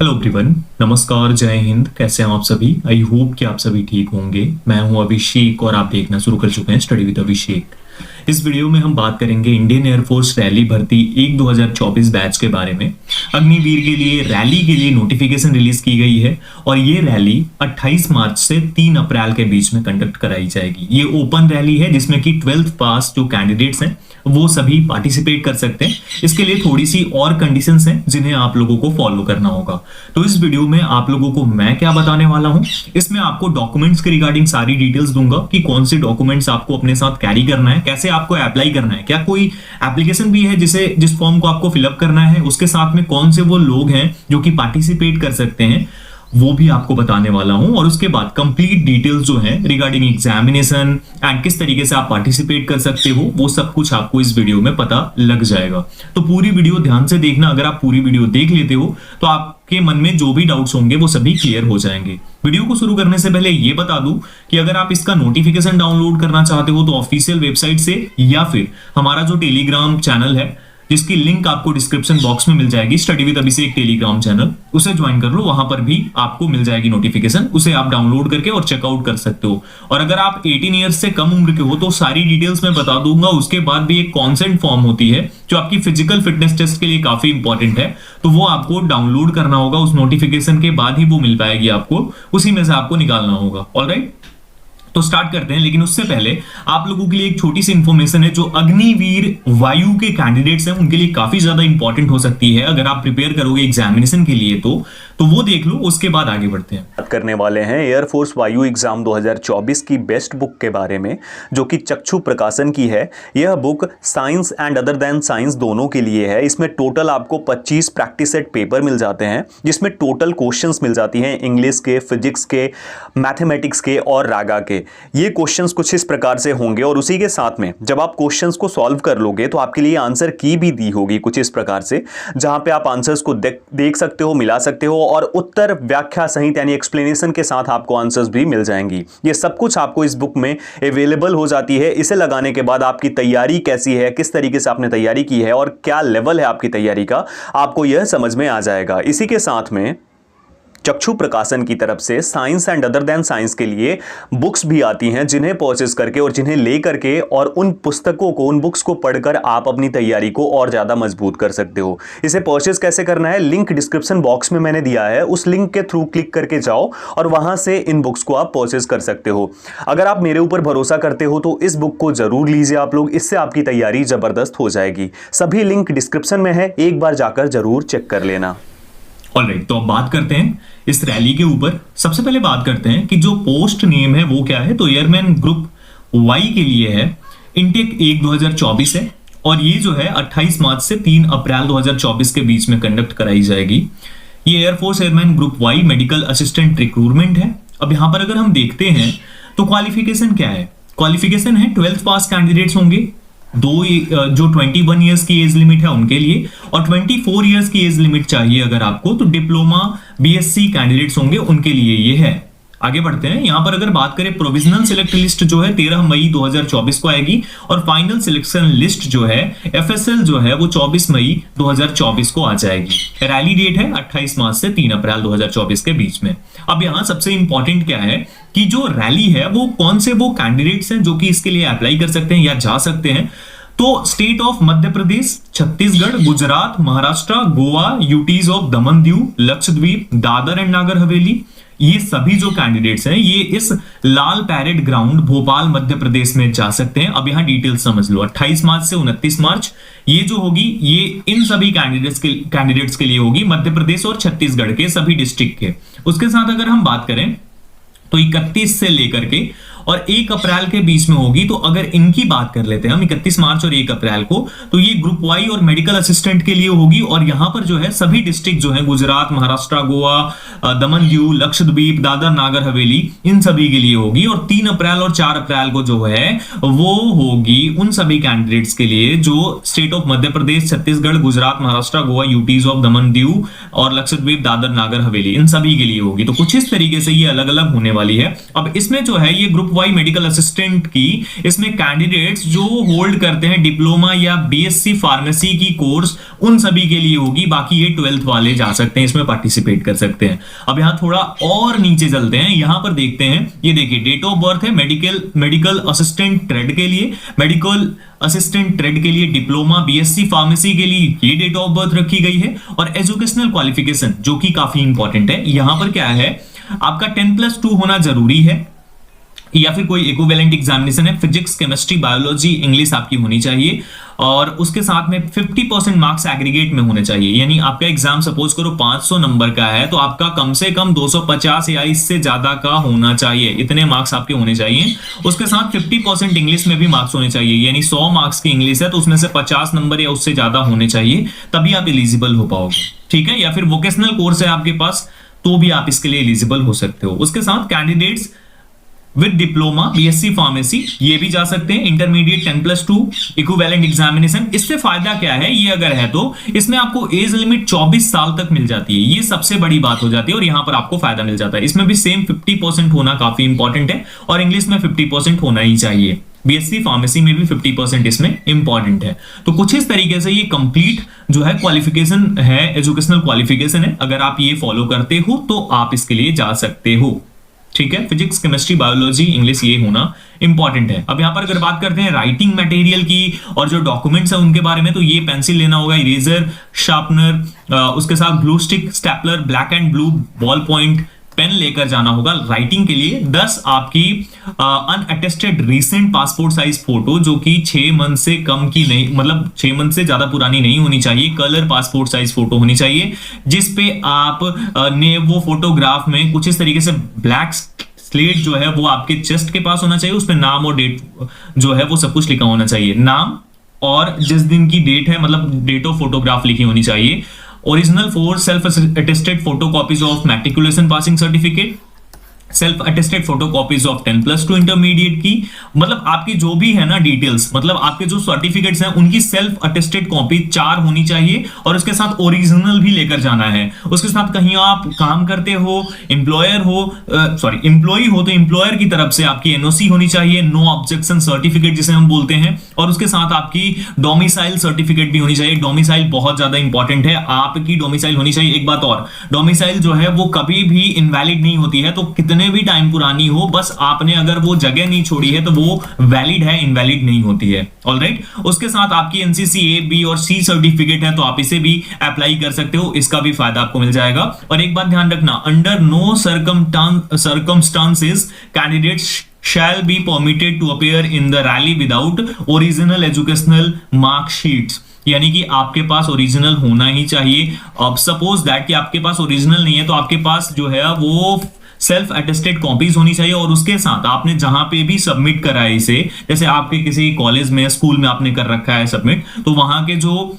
Hello everyone, नमस्कार, जय हिंद। कैसे हैं आप सभी? आई होप कि आप सभी ठीक होंगे। मैं हूं अभिषेक और आप देखना शुरू कर चुके हैं स्टडी विद अभिषेक। इस वीडियो में हम बात करेंगे इंडियन एयरफोर्स रैली भर्ती 1 2024 बैच के बारे में। अग्निवीर के लिए रैली के लिए नोटिफिकेशन रिलीज की गई है और ये रैली 28 मार्च से 3 अप्रैल के बीच में कंडक्ट कराई जाएगी। ये ओपन रैली है जिसमें कि 12th पास जो कैंडिडेट्स हैं वो सभी पार्टिसिपेट कर सकते हैं। इसके लिए थोड़ी सी और कंडीशंस हैं जिन्हें आप लोगों को फॉलो करना होगा। तो इस वीडियो में आप लोगों को मैं क्या बताने वाला हूं, इसमें आपको डॉक्यूमेंट्स के रिगार्डिंग सारी डिटेल्स दूंगा कि कौन से डॉक्यूमेंट्स आपको अपने साथ कैरी करना है, कैसे आपको अप्लाई करना है, क्या कोई एप्लीकेशन भी है जिस फॉर्म को आपको फिलअप करना है, उसके साथ में कौन से वो लोग हैं जो कि पार्टिसिपेट कर सकते हैं वो भी आपको बताने वाला हूं। और उसके बाद कंप्लीट डिटेल्स जो है रिगार्डिंग एग्जामिनेशन एंड किस तरीके से आप पार्टिसिपेट कर सकते हो वो सब कुछ आपको इस वीडियो में पता लग जाएगा। तो पूरी वीडियो ध्यान से देखना। अगर आप पूरी वीडियो देख लेते हो तो आपके मन में जो भी डाउट्स होंगे वो सभी क्लियर हो जाएंगे। वीडियो को शुरू करने से पहले ये बता दूं कि अगर आप इसका नोटिफिकेशन डाउनलोड करना चाहते हो तो ऑफिशियल वेबसाइट से या फिर हमारा जो टेलीग्राम चैनल है जिसकी लिंक आपको डिस्क्रिप्शन बॉक्स में मिल जाएगी, study with Abhishek Telegram channel, उसे ज्वाइन कर लो। वहां पर भी आपको मिल जाएगी नोटिफिकेशन, उसे आप डाउनलोड करके और चेकआउट कर सकते हो। और अगर आप 18 ईयर्स से कम उम्र के हो तो सारी डिटेल्स मैं बता दूंगा। उसके बाद भी एक कॉन्सेंट फॉर्म होती है जो आपकी फिजिकल फिटनेस टेस्ट के लिए काफी इंपॉर्टेंट है, तो वो आपको डाउनलोड करना होगा। उस नोटिफिकेशन के बाद ही वो मिल पाएगी आपको, उसी में से आपको निकालना होगा। ऑलराइट, तो स्टार्ट करते हैं। लेकिन उससे पहले आप लोगों के लिए एक छोटी सी इंफॉर्मेशन है जो अग्निवीर वायु के कैंडिडेट्स हैं उनके लिए काफी ज्यादा इंपॉर्टेंट हो सकती है। अगर आप प्रिपेयर करोगे एग्जामिनेशन के लिए तो वो देख लो, उसके बाद आगे बढ़ते हैं। बात करने वाले हैं एयरफोर्स वायु एग्जाम 2024 की बेस्ट बुक के बारे में, जो कि चक्षु प्रकाशन की है। यह book science and other than science दोनों के लिए है। इसमें टोटल आपको 25 प्रैक्टिस सेट पेपर मिल जाते हैं जिसमें टोटल क्वेश्चंस मिल जाती हैं इंग्लिश के, फिजिक्स के, मैथमेटिक्स के और रागा के। ये क्वेश्चंस कुछ इस प्रकार से होंगे और उसी के साथ में जब आप क्वेश्चंस को सॉल्व कर लोगे तो आपके लिए आंसर की भी दी होगी कुछ इस प्रकार से, जहां पे आप आंसर्स को देख सकते हो, मिला सकते हो और उत्तर व्याख्या सहित यानी एक्सप्लेनेशन के साथ आपको आंसर्स भी मिल जाएंगी। ये सब कुछ आपको इस बुक में अवेलेबल हो जाती है। इसे लगाने के बाद आपकी तैयारी कैसी है, किस तरीके से आपने तैयारी की है और क्या लेवल है आपकी तैयारी का, आपको यह समझ में आ जाएगा। इसी के साथ में चक्षु प्रकाशन की तरफ से science and other than science के लिए बुक्स भी आती हैं जिन्हें परचेज करके और जिन्हें ले करके और उन पुस्तकों को, उन बुक्स को पढ़कर आप अपनी तैयारी को और ज़्यादा मजबूत कर सकते हो। इसे परचेज कैसे करना है, लिंक डिस्क्रिप्शन बॉक्स में मैंने दिया है, उस लिंक के थ्रू क्लिक करके जाओ और वहां से इन बुक्स को आप परचेज कर सकते हो। अगर आप मेरे ऊपर भरोसा करते हो तो इस बुक को जरूर लीजिए आप लोग, इससे आपकी तैयारी जबरदस्त हो जाएगी। सभी लिंक डिस्क्रिप्शन में है, एक बार जाकर जरूर चेक कर लेना। ऑलराइट, तो अब बात करते हैं इस रैली के ऊपर। सबसे पहले बात करते हैं कि जो पोस्ट नेम है वो क्या है। तो एयरमैन ग्रुप वाई के लिए है, इनटेक 1 2024 है और ये जो है 28 मार्च से 3 अप्रैल 2024 के बीच में कंडक्ट कराई जाएगी। ये air force airman group Y medical assistant recruitment है। अब यहां पर अगर हम देखते हैं तो क्वालिफिकेशन क्या है, क्वालिफिकेशन है 12th पास कैंडिडेट्स होंगे, जो 21 इयर्स की एज लिमिट है उनके लिए, और 24 इयर्स की एज लिमिट चाहिए अगर आपको तो डिप्लोमा बीएससी कैंडिडेट्स होंगे उनके लिए ये है। आगे बढ़ते हैं। यहां पर अगर बात करें प्रोविजनल सिलेक्ट लिस्ट जो है 13 मई 2024 को आएगी और फाइनल सिलेक्शन लिस्ट जो है एफएसएल जो है वो 24 मई 2024 को आ जाएगी। रैली डेट है 28 मार्च से 3 अप्रैल 2024 के बीच में। अब यहां सबसे इंपॉर्टेंट क्या है कि जो रैली है वो कौन से वो कैंडिडेट्स हैं जो कि इसके लिए अप्लाई कर सकते हैं या जा सकते हैं। तो state of Madhya Pradesh, Chhattisgarh, Gujarat, Maharashtra, Goa, UTs of Daman Diu, Lakshadweep, Dadar and Nagar Haveli, ये सभी जो कैंडिडेट्स हैं ये इस लाल पैरेड ग्राउंड भोपाल मध्य प्रदेश में जा सकते हैं। अब यहां डिटेल समझ लो, 28 मार्च से 29 मार्च ये जो होगी ये इन सभी कैंडिडेट्स के लिए होगी, मध्य प्रदेश और छत्तीसगढ़ के सभी डिस्ट्रिक्ट के। उसके साथ अगर हम बात करें तो 31 से लेकर के और 1 अप्रैल के बीच में होगी। तो अगर इनकी बात कर लेते हैं हम 31 मार्च और 1 अप्रैल को, तो ये ग्रुप वाई और मेडिकल असिस्टेंट के लिए होगी। और यहां पर जो है सभी डिस्ट्रिक्ट जो है गुजरात, महाराष्ट्र, गोवा, दमन दीव, लक्षद्वीप, दादर नागर हवेली, इन सभी के लिए होगी। और 3 अप्रैल और 4 अप्रैल को जो है वो होगी उन सभी कैंडिडेट्स के लिए जो state of Madhya Pradesh, Chhattisgarh, Gujarat, Maharashtra, Goa, UTs of Daman Diu और लक्षद्वीप, दादर नागर हवेली, इन सभी के लिए होगी। तो कुछ इस तरीके से ये अलग अलग होने वाली है। अब इसमें जो है ये group group Y medical assistant की, इसमें कैंडिडेट्स जो होल्ड करते हैं डिप्लोमा या बीएससी फार्मेसी की कोर्स, उन सभी के लिए होगी। बाकी ये 12th वाले जा सकते हैं, इसमें पार्टिसिपेट कर सकते हैं। अब यहां थोड़ा और नीचे चलते हैं, यहां पर देखते हैं, ये देखिए डेट ऑफ बर्थ है मेडिकल असिस्टेंट ट्रेड के लिए, मेडिकल असिस्टेंट ट्रेड के लिए डिप्लोमा, बीएससी फार्मेसी के लिए ये डेट ऑफ बर्थ रखी गई है। और एजुकेशनल क्वालिफिकेशन जो कि काफी इंपॉर्टेंट है, यहां पर क्या है, आपका 10+2 होना जरूरी है, या फिर कोई इक्विवेलेंट एग्जामिनेशन है, फिजिक्स, केमिस्ट्री, बायोलॉजी, इंग्लिश आपकी होनी चाहिए। और उसके साथ में 50% मार्क्स एग्रीगेट में होने चाहिए, यानी आपका एग्जाम सपोज करो 500 नंबर का है तो आपका कम से कम 250 या इससे ज्यादा का होना चाहिए, इतने मार्क्स आपके होने चाहिए। उसके साथ 50% इंग्लिश में भी मार्क्स होने चाहिए, यानी 100 मार्क्स की इंग्लिश है तो उसमें से 50 नंबर या उससे ज्यादा होने चाहिए, तभी आप एलिजिबल हो पाओगे, ठीक है। या फिर वोकेशनल कोर्स है आपके पास तो भी आप इसके लिए एलिजिबल हो सकते हो। उसके साथ candidates with diploma BSc pharmacy ये भी जा सकते हैं। इंटरमीडिएट 10+2 इक्विवेलेंट एग्जामिनेशन, इससे फायदा क्या है, ये अगर है तो इसमें आपको एज लिमिट 24 साल तक मिल जाती है, ये सबसे बड़ी बात हो जाती है और यहां पर आपको फायदा मिल जाता है। इसमें भी सेम 50% होना काफी इंपॉर्टेंट है और इंग्लिश में 50% होना ही चाहिए। बीएससी फार्मेसी में भी 50% इसमें इंपॉर्टेंट है। तो कुछ इस तरीके से ये कंप्लीट जो है क्वालिफिकेशन है, एजुकेशनल क्वालिफिकेशन है। अगर आप ये फॉलो करते हो तो आप इसके लिए जा सकते हो, ठीक है। फिजिक्स, केमिस्ट्री, बायोलॉजी, इंग्लिश ये होना इंपॉर्टेंट है। अब यहां पर अगर बात करते हैं राइटिंग मटेरियल की और जो डॉक्यूमेंट्स है उनके बारे में, तो ये पेंसिल लेना होगा, इरेजर, शार्पनर, उसके साथ glue stick, stapler, black and blue ball point pen लेकर जाना होगा राइटिंग के लिए। 10 आपकी unattested recent passport size photo जो कि 6 मंथ से कम की नहीं, मतलब 6 मंथ से ज्यादा पुरानी नहीं होनी चाहिए, कलर पासपोर्ट साइज फोटो होनी चाहिए, जिसपे आप ने वो फोटोग्राफ में कुछ इस तरीके से ब्लैक स्लेट जो है वो आपके चेस्ट के पास होना चाहिए, उस पर नाम और डेट जो है वो सब कुछ लिखा होना चाहिए, नाम और जिस दिन की डेट है, मतलब डेट ऑफ फोटोग्राफ लिखी होनी चाहिए। Original 4 self attested photocopies of matriculation passing certificate, self attested photocopies of 10+2 intermediate की, मतलब आपकी जो भी है ना डिटेल्स, मतलब आपके जो सर्टिफिकेट्स हैं उनकी सेल्फ अटेस्टेड कॉपी 4 होनी चाहिए और उसके साथ ओरिजिनल भी लेकर जाना है। उसके साथ कहीं आप काम करते हो, एम्प्लॉयर हो, एम्प्लॉई हो तो एम्प्लॉयर की तरफ से आपकी एनओसी होनी चाहिए, नो ऑब्जेक्शन सर्टिफिकेट जिसे हम बोलते हैं, और उसके साथ आपकी डोमिसाइल सर्टिफिकेट भी होनी चाहिए। डोमिसाइल बहुत ज्यादा इंपॉर्टेंट है, आपकी डोमिसाइल होनी चाहिए। एक बात और, डोमिसाइल जो है वो कभी भी इनवैलिड नहीं होती है, तो कितने भी टाइम पुरानी हो, बस आपने अगर वो जगह नहीं छोड़ी है तो वो वैलिड है, इनवैलिड नहीं होती है। ऑलराइट, उसके साथ आपकी एनसीसी ए, बी और सी सर्टिफिकेट है तो आप इसे भी अप्लाई कर सकते हो, इसका भी फायदा आपको मिल जाएगा। और एक बात ध्यान रखना, under no circumstances candidates shall be permitted to appear in the rally without original educational mark sheets, यानी कि आपके पास ओरिजिनल होना ही चाहिए। अब सपोज दैट कि आपके पास ओरिजिनल नहीं है तो आपके पास जो है वो सेल्फ अटेस्टेड कॉपीज होनी चाहिए, और उसके साथ आपने जहां पे भी सबमिट करा है इसे, जैसे आपके किसी कॉलेज में, स्कूल में आपने कर रखा है सबमिट, तो वहां के जो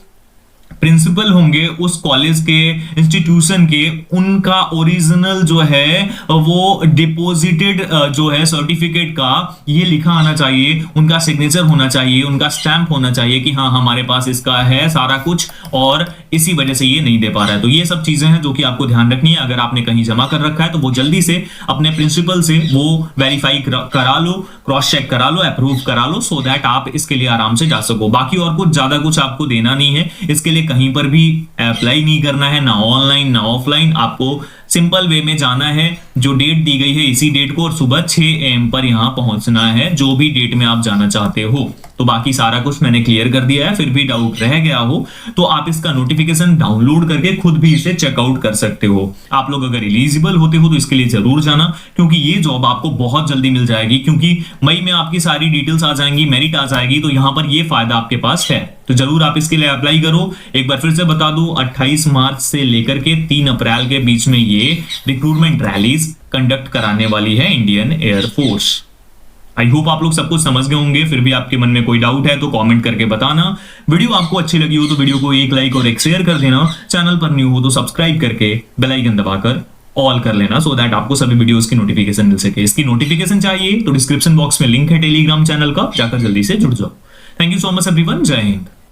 प्रिंसिपल होंगे उस कॉलेज के, इंस्टीट्यूशन के, उनका ओरिजिनल जो है वो डिपॉजिटेड जो है सर्टिफिकेट का ये लिखा आना चाहिए, उनका सिग्नेचर होना चाहिए, उनका स्टैंप होना चाहिए कि हाँ हमारे पास इसका है सारा कुछ और इसी वजह से ये नहीं दे पा रहा है। तो ये सब चीजें हैं जो कि आपको ध्यान रखनी है। अगर आपने कहीं जमा कर रखा है तो वो जल्दी से अपने प्रिंसिपल से वो वेरीफाई करा लो, क्रॉस चेक करा लो, अप्रूव करा लो, सो दैट आप इसके लिए आराम से जा सको। बाकी और कुछ ज्यादा कुछ आपको देना नहीं है, इसके लिए कहीं पर भी अप्लाई नहीं करना है, ना ऑनलाइन ना ऑफलाइन। आपको सिंपल वे में जाना है, जो डेट दी गई है इसी डेट को, और सुबह 6 AM पर यहां पहुंचना है, जो भी डेट में आप जाना चाहते हो। तो बाकी सारा कुछ मैंने क्लियर कर दिया है, फिर भी डाउट रह गया हो तो आप इसका नोटिफिकेशन डाउनलोड करके खुद भी इसे चेकआउट कर सकते हो। आप लोग अगर एलिजिबल होते हो तो इसके लिए जरूर जाना, क्योंकि ये जॉब आपको बहुत जल्दी मिल जाएगी, क्योंकि मई में आपकी सारी डिटेल्स आ जाएंगी, मेरिट आ जाएगी, तो यहां पर ये फायदा आपके पास है। तो जरूर आप इसके लिए अप्लाई करो। एक बार फिर से बता दूं, 28 मार्च से लेकर के 3 अप्रैल के बीच में ये रिक्रूटमेंट रैलीज कंडक्ट कराने वाली है इंडियन एयरफोर्स। आई होप आप लोग सब कुछ समझ गए होंगे। फिर भी आपके मन में कोई डाउट है तो कमेंट करके बताना। वीडियो आपको अच्छी लगी हो तो वीडियो को एक लाइक और एक शेयर कर देना। चैनल पर न्यू हो तो सब्सक्राइब करके बेल आइकन दबाकर ऑल कर लेना, सो दैट आपको सभी वीडियोस की नोटिफिकेशन मिल सके। इसकी नोटिफिकेशन चाहिए तो डिस्क्रिप्शन बॉक्स में लिंक है टेलीग्राम चैनल का, जाकर जल्दी से जुड़ जाओ। Thank you so much everyone, जय हिंद।